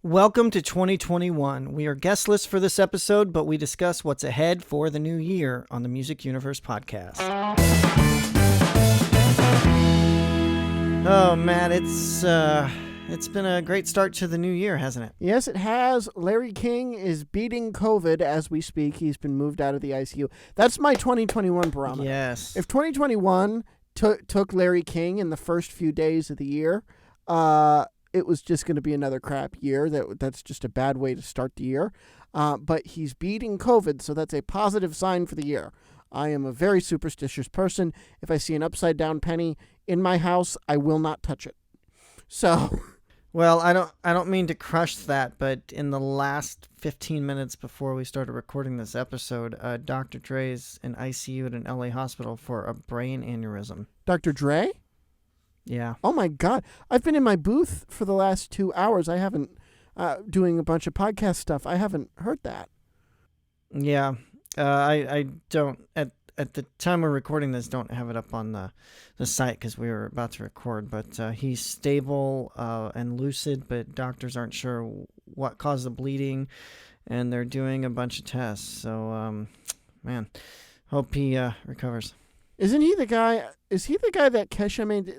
Welcome to 2021. We are guestless for this episode, but we discuss what's ahead for the new year on the Music Universe podcast. Oh, Matt, it's been a great start to the new year, hasn't it? Yes, it has. Larry King is beating COVID as we speak. He's been moved out of the ICU. That's my 2021 barometer. Yes. If 2021 took Larry King in the first few days of the year, it was just going to be another crap year. That's just a bad way to start the year. But he's beating COVID, so that's a positive sign for the year. I am a very superstitious person. If I see an upside-down penny in my house, I will not touch it. So... Well, I don't mean to crush that, but in the last 15 minutes before we started recording this episode, Dr. Dre's in ICU at an LA hospital for a brain aneurysm. Dr. Dre? Yeah. Oh my God. I've been in my booth for the last 2 hours. I haven't, doing a bunch of podcast stuff. I haven't heard that. Yeah. I don't, at the time we're recording this, don't have it up on the site because we were about to record, but he's stable and lucid, but doctors aren't sure what caused the bleeding, and they're doing a bunch of tests. So, man, hope he recovers. Isn't he the guy? Is he the guy that Kesha made?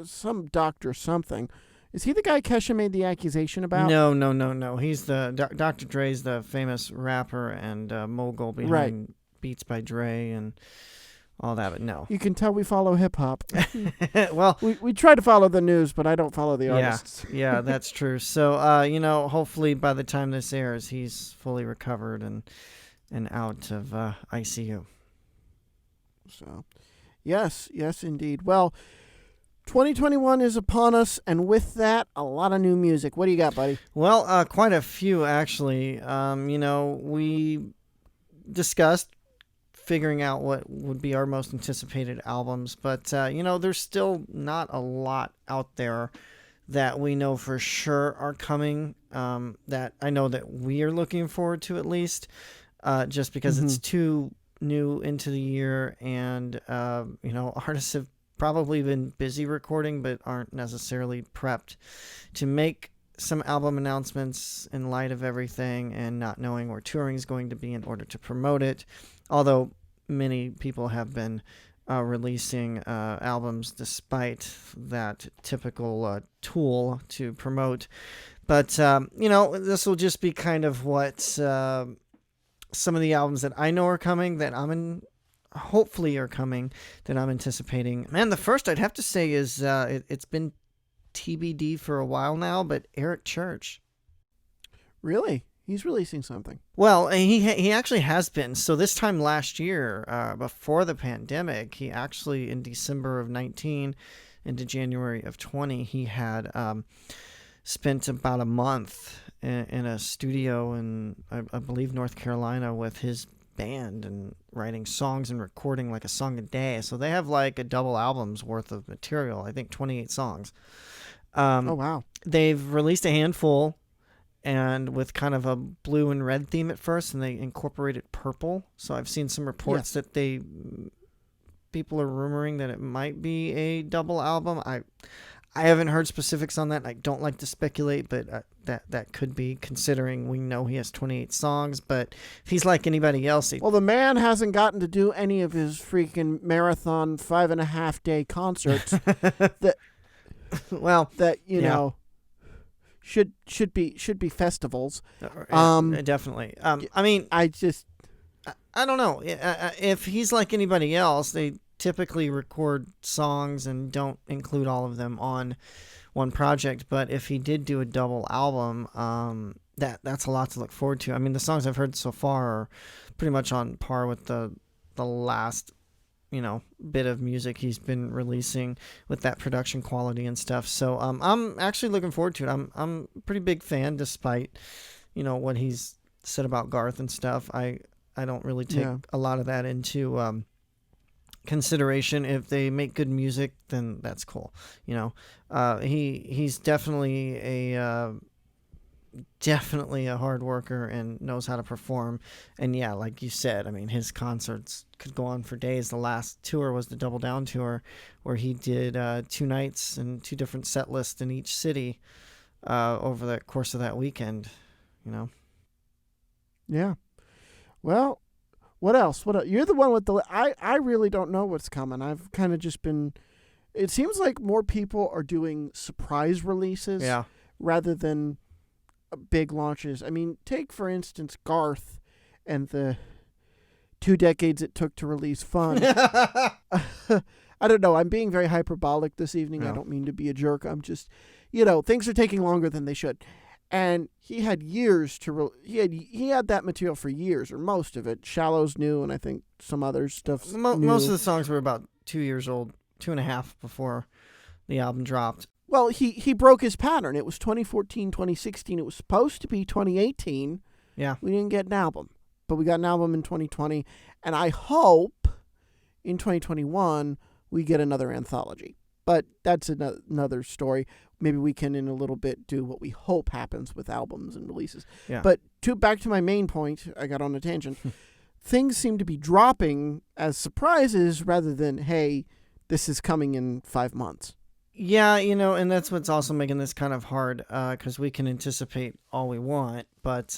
Some doctor something. Is he the guy Kesha made the accusation about? No. He's Dr. Dre's the famous rapper and mogul behind Beats by Dre and all that, but no. You can tell we follow hip hop. Well, we try to follow the news, but I don't follow the artists. Yeah, that's true. So, hopefully by the time this airs, he's fully recovered and out of ICU. So, yes, indeed. Well, 2021 is upon us, and with that, a lot of new music. What do you got, buddy? Well, quite a few, actually. We discussed figuring out what would be our most anticipated albums, but, there's still not a lot out there that we know for sure are coming, that I know that we are looking forward to at least, just because it's too new into the year, and artists have probably been busy recording but aren't necessarily prepped to make some album announcements in light of everything and not knowing where touring is going to be in order to promote it, although many people have been releasing albums despite that typical tool to promote. But this will just be kind of what some of the albums that I know are coming, that hopefully are coming, that I'm anticipating. Man, the first I'd have to say is it's been TBD for a while now, but Eric Church. Really? He's releasing something. Well, he actually has been. So this time last year, before the pandemic, he actually, in December of 19 into January of 20, he had spent about a month in a studio in, I believe, North Carolina with his band and writing songs and recording like a song a day. So they have like a double album's worth of material, I think 28 songs. Oh, wow. They've released a handful, and with kind of a blue and red theme at first, and they incorporated purple. So I've seen some reports that people are rumoring that it might be a double album. I haven't heard specifics on that. I don't like to speculate, but that could be, considering we know he has 28 songs. But if he's like anybody else... Well, the man hasn't gotten to do any of his freaking marathon 5.5-day concerts that should be festivals. Definitely. I don't know. If he's like anybody else, they typically record songs and don't include all of them on one project. But if he did do a double album, that's a lot to look forward to. I mean, the songs I've heard so far are pretty much on par with the last bit of music he's been releasing with that production quality and stuff. So I'm actually looking forward to it. I'm a pretty big fan, despite what he's said about Garth and stuff. I don't really take a lot of that into consideration. If they make good music, then that's cool. He's definitely a hard worker and knows how to perform. And yeah, like you said, I mean, his concerts could go on for days. The last tour was the Double Down tour, where he did 2 nights and 2 different set lists in each city. over the course of that weekend. You know. Yeah. Well, what else? What else? You're the one with the. I really don't know what's coming. I've kind of just been. It seems like more people are doing surprise releases Yeah. rather than big launches. I mean, take for instance Garth and the 2 decades it took to release Fun. I don't know. I'm being very hyperbolic this evening. I Yeah. don't mean to be a jerk. I'm just, things are taking longer than they should. And he had years to he had that material for years, or most of it. Shallow's new, and I think some other stuff's new. Most of the songs were about 2 years old, 2.5 before the album dropped. Well, he broke his pattern. It was 2014, 2016. It was supposed to be 2018. Yeah. We didn't get an album, but we got an album in 2020, and I hope in 2021 we get another anthology. But that's another story. Maybe we can, in a little bit, do what we hope happens with albums and releases. Yeah. But back to my main point, I got on a tangent. Things seem to be dropping as surprises rather than, hey, this is coming in 5 months. Yeah, and that's what's also making this kind of hard, because we can anticipate all we want, but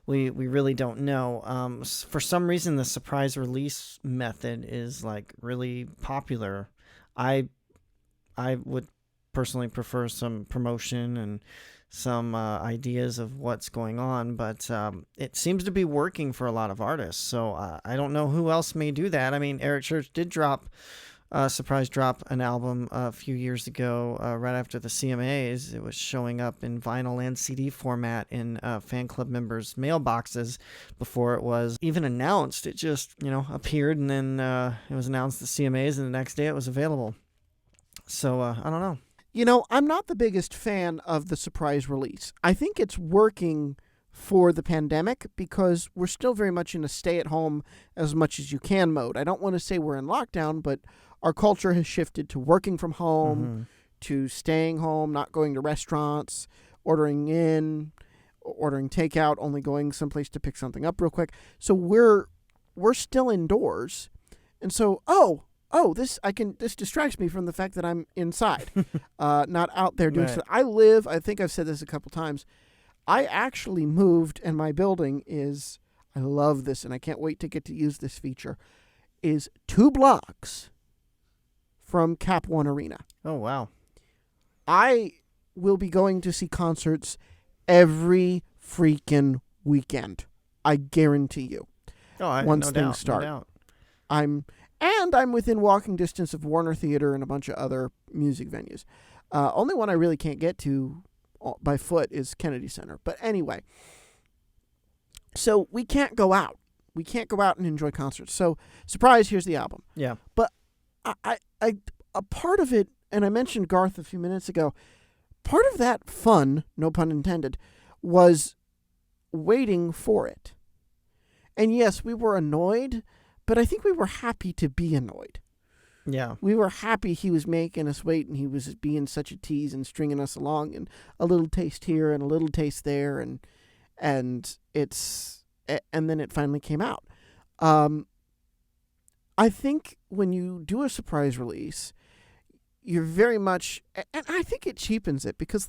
we really don't know. For some reason, the surprise release method is like really popular. I would personally prefer some promotion and some ideas of what's going on, but it seems to be working for a lot of artists. So I don't know who else may do that. I mean, Eric Church did surprise drop an album a few years ago, right after the CMAs. It was showing up in vinyl and CD format in fan club members' mailboxes before it was even announced. It just, appeared, and then it was announced at the CMAs, and the next day it was available. So, I don't know. I'm not the biggest fan of the surprise release. I think it's working for the pandemic because we're still very much in a stay-at-home as much as you can mode. I don't want to say we're in lockdown, but our culture has shifted to working from home, to staying home, not going to restaurants, ordering in, ordering takeout, only going someplace to pick something up real quick. So we're still indoors. And so, this distracts me from the fact that I'm inside, not out there doing Right. stuff. I think I've said this a couple times. I actually moved, and my building is, I love this, and I can't wait to get to use this feature, is 2 blocks from Cap One Arena. Oh, wow. I will be going to see concerts every freaking weekend. I guarantee you. Oh, Once no things doubt, start. No doubt. I'm within walking distance of Warner Theater and a bunch of other music venues. Only one I really can't get to by foot is Kennedy Center. But anyway, so we can't go out. We can't go out and enjoy concerts. So, surprise, here's the album. Yeah. But I a part of it, and I mentioned Garth a few minutes ago, part of that fun, no pun intended, was waiting for it. And yes, we were annoyed, but I think we were happy to be annoyed. Yeah. We were happy he was making us wait, and he was being such a tease and stringing us along, and a little taste here and a little taste there, and then it finally came out. I think when you do a surprise release, you're very much, and I think it cheapens it because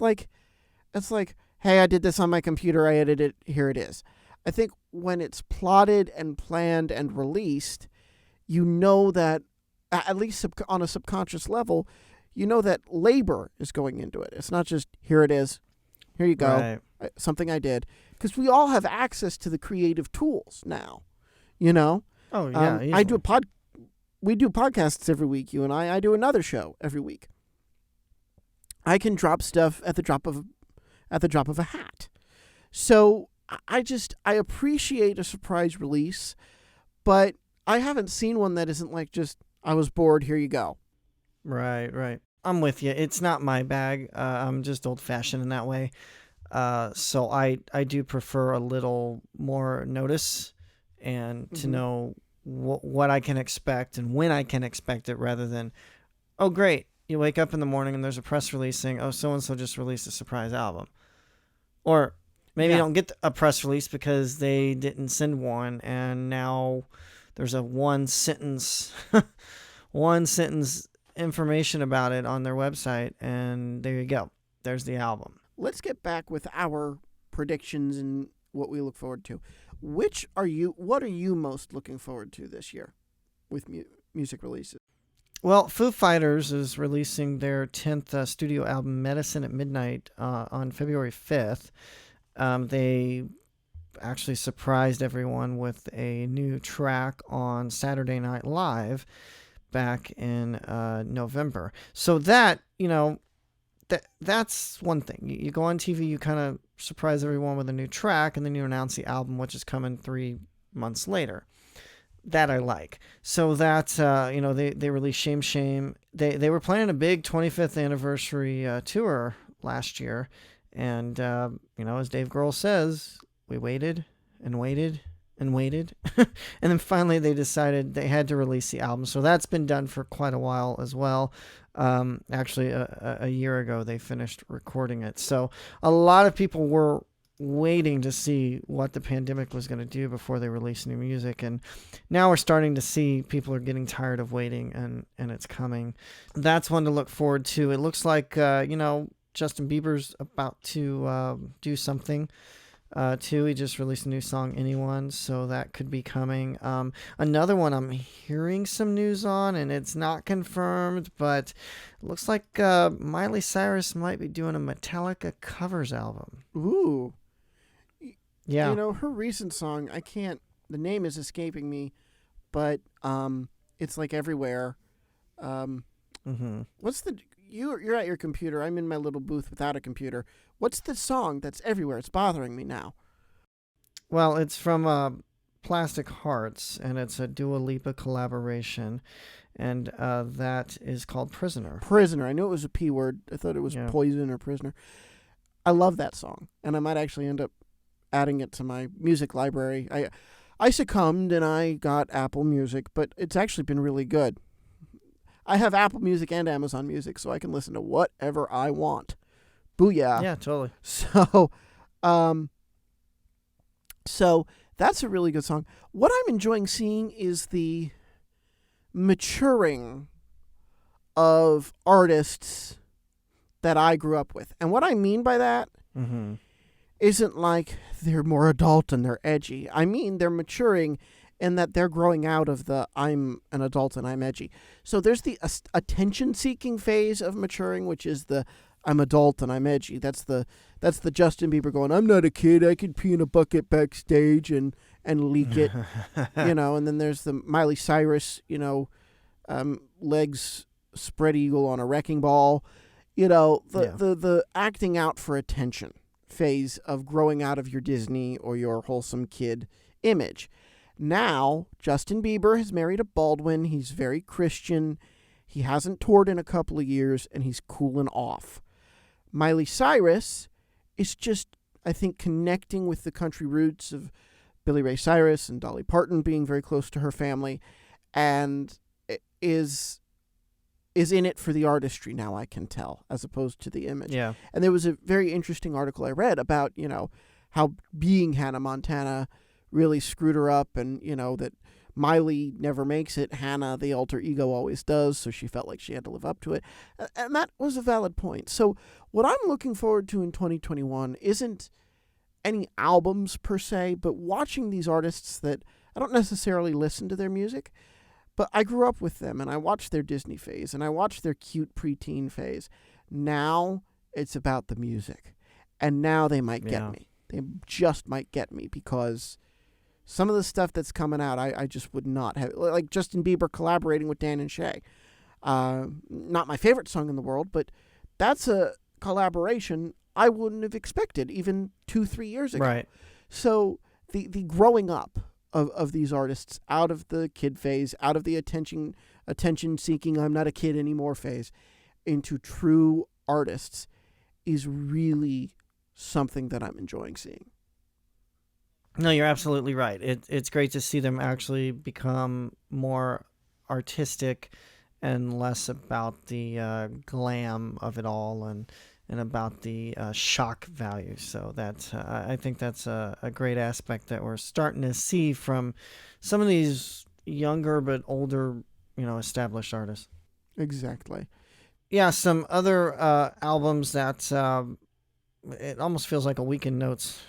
it's like, hey, I did this on my computer, I edited it, here it is. I think when it's plotted and planned and released, that at least on a subconscious level, that labor is going into it. It's not just, here it is, here you go, Right. something I did. Because we all have access to the creative tools now, Oh, yeah. We do podcasts every week, you and I. I do another show every week. I can drop stuff at the drop of a hat. So I appreciate a surprise release, but I haven't seen one that isn't like just, I was bored, here you go. Right. I'm with you. It's not my bag. I'm just old-fashioned in that way. So I do prefer a little more notice and to know what I can expect and when I can expect it, rather than, oh, great, you wake up in the morning and there's a press release saying, oh, so-and-so just released a surprise album. Or maybe you don't get a press release because they didn't send one, and now there's a one sentence information about it on their website, and there you go. There's the album. let's get back with our predictions and what we look forward to. What are you most looking forward to this year with music releases? Well, Foo Fighters is releasing their 10th studio album, Medicine at Midnight, on February 5th. They actually surprised everyone with a new track on Saturday Night Live back in November. So that, that's one thing. You go on TV, you kind of surprise everyone with a new track, and then you announce the album, which is coming 3 months later. That I like. So that they released Shame Shame. They were planning a big 25th anniversary tour last year, and as Dave Grohl says, we waited and waited and waited, and then finally they decided they had to release the album. So that's been done for quite a while as well. Actually, a year ago they finished recording it. So a lot of people were waiting to see what the pandemic was going to do before they release new music, and now we're starting to see people are getting tired of waiting, and it's coming. That's one to look forward to. It looks like Justin Bieber's about to do something too. He just released a new song, Anyone, so that could be coming. Another one I'm hearing some news on, and it's not confirmed, but it looks like Miley Cyrus might be doing a Metallica covers album. Ooh. Yeah. Her recent song, the name is escaping me, but it's like everywhere. What's you're at your computer. I'm in my little booth without a computer. What's the song that's everywhere? It's bothering me now. Well, it's from Plastic Hearts, and it's a Dua Lipa collaboration, and that is called Prisoner. Prisoner. I knew it was a P word. I thought it was Poison or Prisoner. I love that song, and I might actually end up adding it to my music library. I succumbed and I got Apple Music, but it's actually been really good. I have Apple Music and Amazon Music, so I can listen to whatever I want. Booyah. Yeah, totally. So that's a really good song. What I'm enjoying seeing is the maturing of artists that I grew up with. And what I mean by that isn't like they're more adult and they're edgy. I mean they're maturing in that they're growing out of the I'm an adult and I'm edgy. So there's the attention-seeking phase of maturing, which is the I'm adult and I'm edgy. That's the Justin Bieber going, I'm not a kid, I can pee in a bucket backstage and leak it. And then there's the Miley Cyrus, legs spread eagle on a wrecking ball. The acting out for attention phase of growing out of your Disney or your wholesome kid image. Now, Justin Bieber has married a Baldwin. He's very Christian. He hasn't toured in a couple of years, and he's cooling off. Miley Cyrus is just, I think, connecting with the country roots of Billy Ray Cyrus and Dolly Parton, being very close to her family, and is in it for the artistry now, I can tell, as opposed to the image. Yeah. And there was a very interesting article I read about, how being Hannah Montana really screwed her up, and, that Miley never makes it. Hannah, the alter ego, always does, so she felt like she had to live up to it. And that was a valid point. So what I'm looking forward to in 2021 isn't any albums per se, but watching these artists that I don't necessarily listen to their music, but I grew up with them, and I watched their Disney phase, and I watched their cute preteen phase. Now it's about the music, and now they might get me. They just might get me, because some of the stuff that's coming out, I just would not have. Like Justin Bieber collaborating with Dan and Shay. Not my favorite song in the world, but that's a collaboration I wouldn't have expected even 2-3 years ago. Right. So the growing up of these artists out of the kid phase, out of the attention seeking, I'm not a kid anymore phase, into true artists is really something that I'm enjoying seeing. No, you're absolutely right. It's great to see them actually become more artistic and less about the glam of it all, and about the shock value. So that's I think that's a great aspect that we're starting to see from some of these younger but older, established artists. Exactly. Yeah, some other albums that it almost feels like a Weekend Notes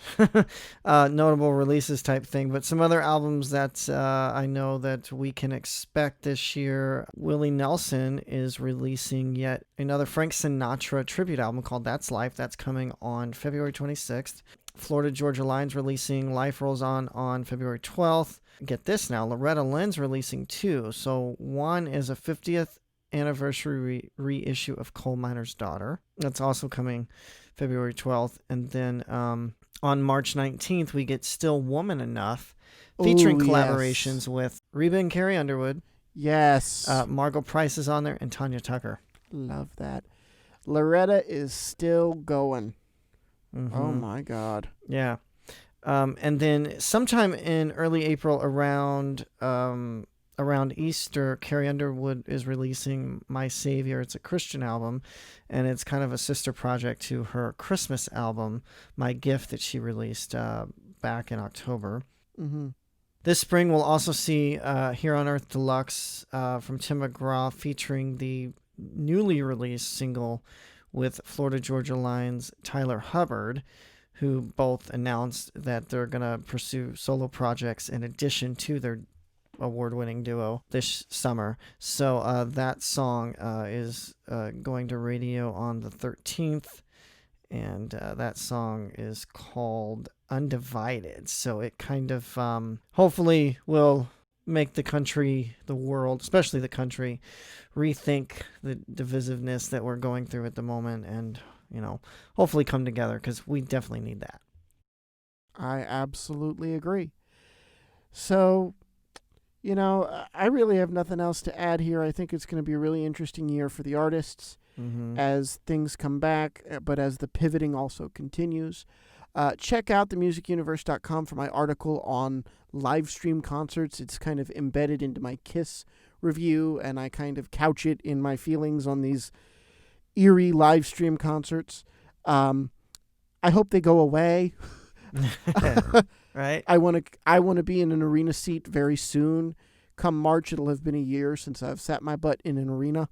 notable releases type thing. But some other albums that I know that we can expect this year. Willie Nelson is releasing yet another Frank Sinatra tribute album called That's Life. That's coming on February 26th. Florida Georgia Line's releasing Life Rolls On February 12th. Get this now, Loretta Lynn's releasing two. So one is a 50th anniversary reissue of Coal Miner's Daughter. That's also coming February 12th. And then on March 19th, we get Still Woman Enough, featuring collaborations with Reba and Carrie Underwood. Yes. Margot Price is on there, and Tanya Tucker. Love that. Loretta is still going. Mm-hmm. Oh, my God. Yeah. And then sometime in early April around Easter, Carrie Underwood is releasing My Savior. It's a Christian album, and it's kind of a sister project to her Christmas album, My Gift, that she released back in October. Mm-hmm. This spring, we'll also see Here on Earth Deluxe from Tim McGraw, featuring the newly released single with Florida Georgia Line's Tyler Hubbard, who both announced that they're going to pursue solo projects in addition to their award-winning duo this summer. So that song is going to radio on the 13th, and that song is called Undivided. So it kind of hopefully will make the country, the world, especially the country, rethink the divisiveness that we're going through at the moment, and hopefully come together, because we definitely need that. I absolutely agree. So, I really have nothing else to add here. I think it's going to be a really interesting year for the artists as things come back, but as the pivoting also continues. Check out themusicuniverse.com for my article on Livestream Concerts. It's kind of embedded into my KISS review, and I kind of couch it in my feelings on these eerie Livestream concerts. I hope they go away. Right. I want to be in an arena seat very soon. Come March, it'll have been a year since I've sat my butt in an arena.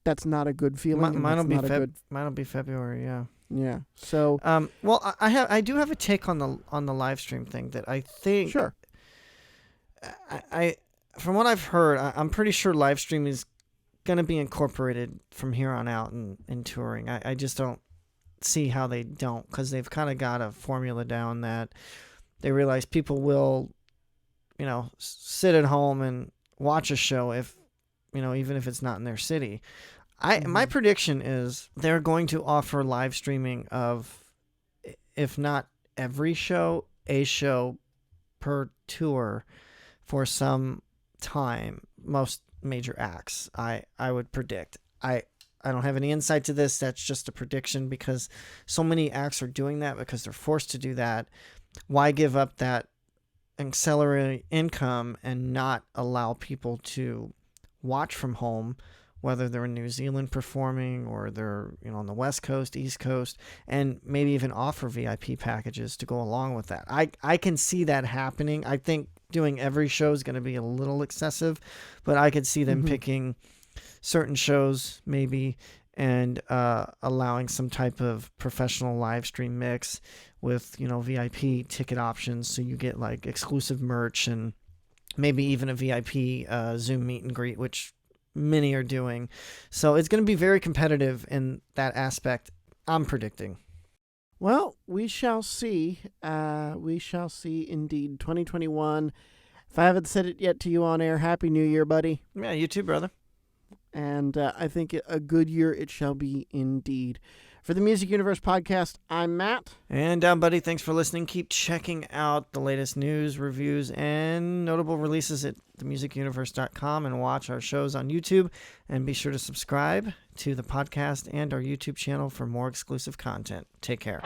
That's not a good feeling. Mine'll be February. Yeah. Yeah. So. Well, I do have a take on the live stream thing that I think. Sure. I from what I've heard, I'm pretty sure live stream is going to be incorporated from here on out in touring. I just don't see how they don't, because they've kind of got a formula down that they realize people will, sit at home and watch a show if, even if it's not in their city. My prediction is they're going to offer live streaming of, if not every show, a show per tour for some time, most major acts. I would predict. I don't have any insight to this. That's just a prediction, because so many acts are doing that because they're forced to do that. Why give up that ancillary income and not allow people to watch from home, whether they're in New Zealand performing or they're on the West Coast, East Coast, and maybe even offer VIP packages to go along with that. I can see that happening. I think doing every show is going to be a little excessive, but I could see them picking certain shows maybe and allowing some type of professional live stream mix with VIP ticket options, so you get like exclusive merch and maybe even a VIP Zoom meet and greet, which many are doing. So it's going to be very competitive in that aspect, I'm predicting. Well, we shall see. We shall see indeed. 2021. If I haven't said it yet to you on air, Happy New Year, buddy. Yeah, you too, brother. And I think a good year it shall be indeed. For the Music Universe podcast, I'm Matt. And buddy, thanks for listening. Keep checking out the latest news, reviews, and notable releases at themusicuniverse.com, and watch our shows on YouTube. And be sure to subscribe to the podcast and our YouTube channel for more exclusive content. Take care.